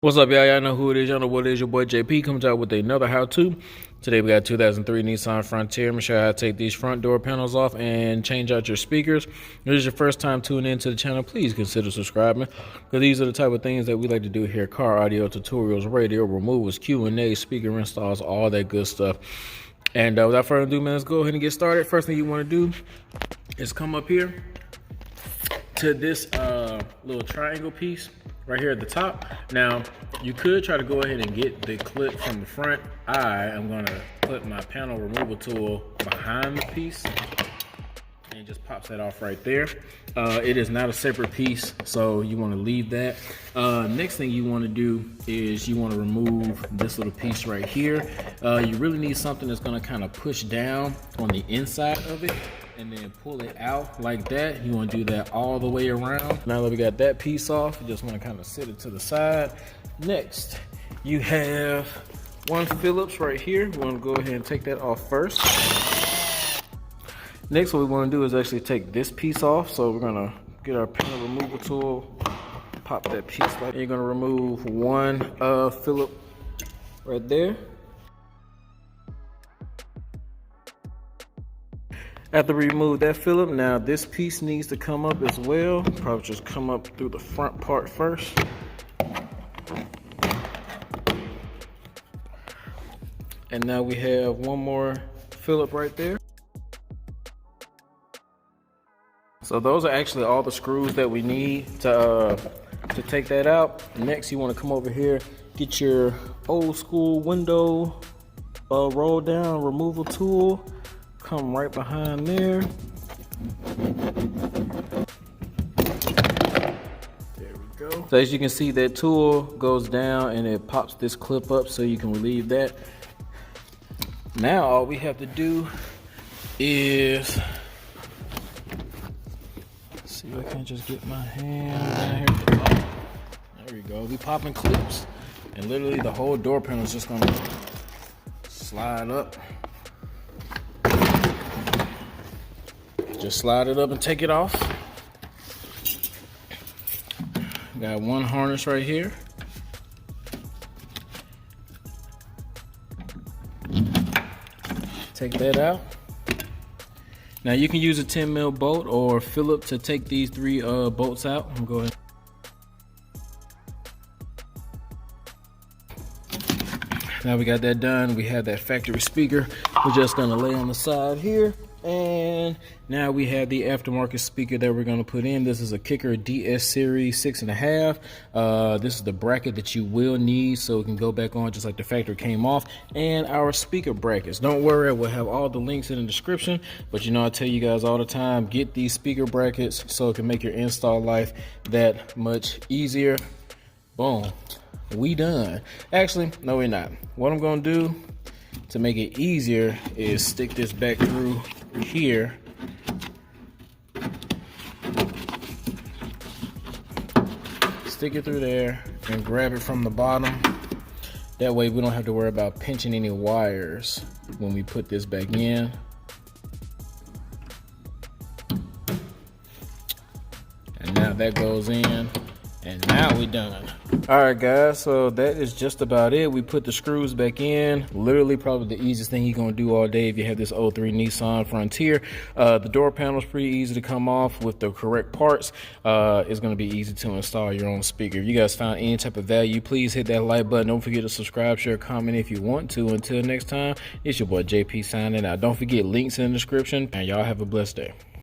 What's up, y'all? Y'all know who it is. Y'all know what it is. Your boy JP comes out with another how-to. Today we got 2003 Nissan Frontier. I'm gonna show you how to take these front door panels off and change out your speakers. If this is your first time tuning into the channel, please consider subscribing, because these are the type of things that we like to do here: car audio tutorials, radio removals, Q&A, speaker installs, all that good stuff. And without further ado, man, let's go ahead and get started. First thing you want to do is come up here to this little triangle piece right here at the top. Now, you could try to go ahead and get the clip from the front. I am gonna put my panel removal tool behind the piece and it just pops that off right there. It is not a separate piece, so you want to leave that. Next thing you want to do is you want to remove this little piece right here. You really need something that's going to kind of push down on the inside of it and then pull it out like that. You want to do that all the way around. Now that we got that piece off, you just want to kind of set it to the side. Next, you have one Phillips right here. We want to go ahead and take that off first. Next, what we want to do is actually take this piece off. So we're gonna get our panel removal tool, pop that piece like that. You're gonna remove one Phillip right there. After we remove that Phillip, now this piece needs to come up as well. Probably just come up through the front part first. And now we have one more Phillip right there. So those are actually all the screws that we need to take that out. Next, you want to come over here, get your old school window roll down removal tool. Come right behind there. There we go. So as you can see, that tool goes down and it pops this clip up so you can relieve that. Now all we have to do is, see if I can just get my hand down here at the bottom. There we go. We popping clips, and literally the whole door panel is just gonna slide up. Just slide it up and take it off. Got one harness right here. Take that out. Now you can use a 10 mil bolt or Phillip to take these three bolts out. I'm going. Now we got that done. We have that factory speaker. We're just gonna lay on the side here. And now we have the aftermarket speaker that we're going to put in. This is a Kicker DS Series 6.5. This is the bracket that you will need so it can go back on just like the factory came off. And our speaker brackets. Don't worry, we'll have all the links in the description. But you know, I tell you guys all the time, get these speaker brackets so it can make your install life that much easier. Boom. We done. Actually, no, we're not. What I'm going to do to make it easier is stick this back through here. Stick it through there and grab it from the bottom. That way we don't have to worry about pinching any wires when we put this back in. And now that goes in, and now we're done. All right, guys, so that is just about it. We put the screws back in. Literally probably the easiest thing you're gonna do all day if you have this 03 Nissan Frontier. The door panel is pretty easy to come off with the correct parts. It's gonna be easy to install your own speaker. If you guys found any type of value, please hit that like button. Don't forget to subscribe, share, comment if you want to. Until next time, it's your boy JP signing out. Don't forget links in the description, and y'all have a blessed day.